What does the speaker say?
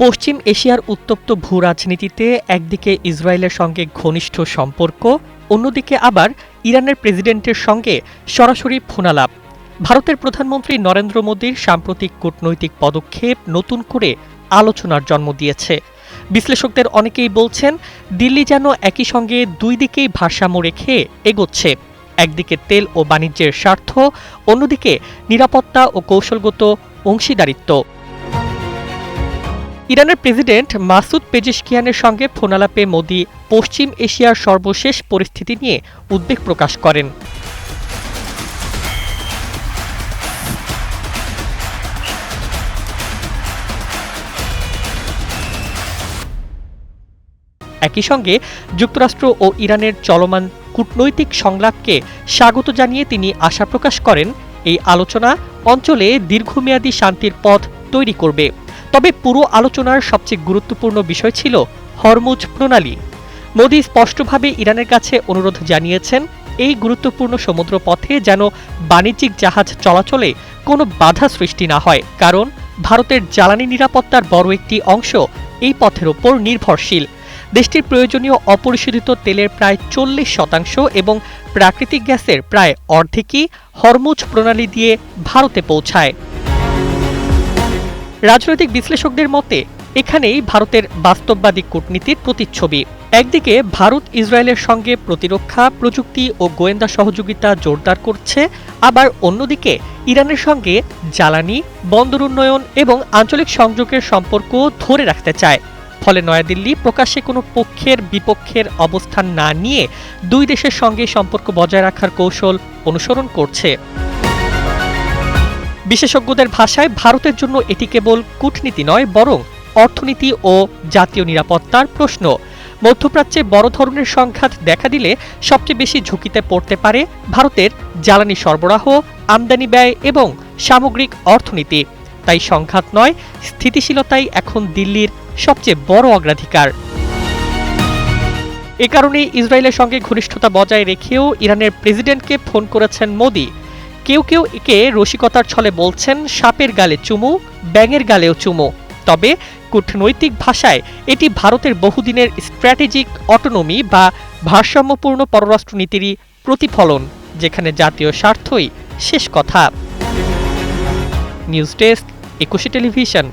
পশ্চিম এশিয়ার উত্তপ্ত ভূরাজনীতিতে একদিকে ইসরায়েলের সঙ্গে ঘনিষ্ঠ সম্পর্ক, অন্যদিকে আবার ইরানের প্রেসিডেন্টের সঙ্গে সরাসরি ফোনালাপ। ভারতের প্রধানমন্ত্রী নরেন্দ্র মোদীর সাম্প্রতিক কূটনৈতিক পদক্ষেপ নতুন করে আলোচনার জন্ম দিয়েছে। বিশ্লেষকদের অনেকেই বলছেন, দিল্লি যেন একই সঙ্গে দুই দিকেই ভারসাম্য রেখে এগোচ্ছে। একদিকে তেল ও বাণিজ্যের স্বার্থ, অন্যদিকে নিরাপত্তা ও কৌশলগত অংশীদারিত্ব। ইরানের প্রেসিডেন্ট মাসুদ পেজেশকিয়ানের সঙ্গে ফোনালাপে মোদি পশ্চিম এশিয়ার সর্বশেষ পরিস্থিতি নিয়ে উদ্বেগ প্রকাশ করেন। একই সঙ্গে যুক্তরাষ্ট্র ও ইরানের চলমান কূটনৈতিক সংলাপকে স্বাগত জানিয়ে তিনি আশা প্রকাশ করেন, এই আলোচনা অঞ্চলে দীর্ঘমেয়াদী শান্তির পথ তৈরি করবে। তবে পুরো আলোচনার সবচেয়ে গুরুত্বপূর্ণ বিষয় ছিল হরমুজ প্রণালী। মোদি স্পষ্টভাবে ইরানের কাছে অনুরোধ জানিয়েছেন, এই গুরুত্বপূর্ণ সমুদ্রপথে যেন বাণিজ্যিক জাহাজ চলাচলে কোনো বাধা সৃষ্টি না হয়, কারণ ভারতের জ্বালানি নিরাপত্তার বড় একটি অংশ এই পথের ওপর নির্ভরশীল। দেশটির প্রয়োজনীয় অপরিশোধিত তেলের প্রায় 40% এবং প্রাকৃতিক গ্যাসের প্রায় অর্ধেকই হরমুজ প্রণালী দিয়ে ভারতে পৌঁছায়। রাজনৈতিক বিশ্লেষকদের মতে এখানেই ভারতের বাস্তববাদী কূটনীতির প্রতিচ্ছবি। একদিকে ভারত ইসরায়েলের সঙ্গে প্রতিরক্ষা, প্রযুক্তি ও গোয়েন্দা সহযোগিতা জোরদার করছে, আবার অন্যদিকে ইরানের সঙ্গে জ্বালানি, বন্দর উন্নয়ন এবং আঞ্চলিক সংযোগের সম্পর্ক ধরে রাখতে চায়। ফলে নয়াদিল্লি প্রকাশ্যে কোনো পক্ষের বিপক্ষের অবস্থান না নিয়ে দুই দেশের সঙ্গে সম্পর্ক বজায় রাখার কৌশল অনুসরণ করছে। বিশেষজ্ঞদের ভাষায় ভারতের জন্য এটি কেবল কূটনীতি নয়, বরং অর্থনীতি ও জাতীয় নিরাপত্তার প্রশ্ন। মধ্যপ্রাচ্যে বড় ধরনের সংঘাত দেখা দিলে সবচেয়ে বেশি ঝুঁকিতে পড়তে পারে ভারতের জ্বালানি সরবরাহ, আমদানি ব্যয় এবং সামগ্রিক অর্থনীতি। তাই সংঘাত নয়, স্থিতিশীলতাই এখন দিল্লির সবচেয়ে বড় অগ্রাধিকার। এ কারণেই ইসরায়েলের সঙ্গে ঘনিষ্ঠতা বজায় রেখেও ইরানের প্রেসিডেন্টকে ফোন করেছেন মোদি। কেউ কেউ একে রসিকতার ছলে বলছেন, সাপের গালে চুমু, ব্যাঙের গালেও চুমু। তবে কূটনৈতিক ভাষায় এটি ভারতের বহুদিনের স্ট্র্যাটেজিক অটোনমি বা ভারসাম্যপূর্ণ পররাষ্ট্রনীতিরই প্রতিফলন, যেখানে জাতীয় স্বার্থই শেষ কথা। নিউজ ডেস্ক, একুশে টেলিভিশন।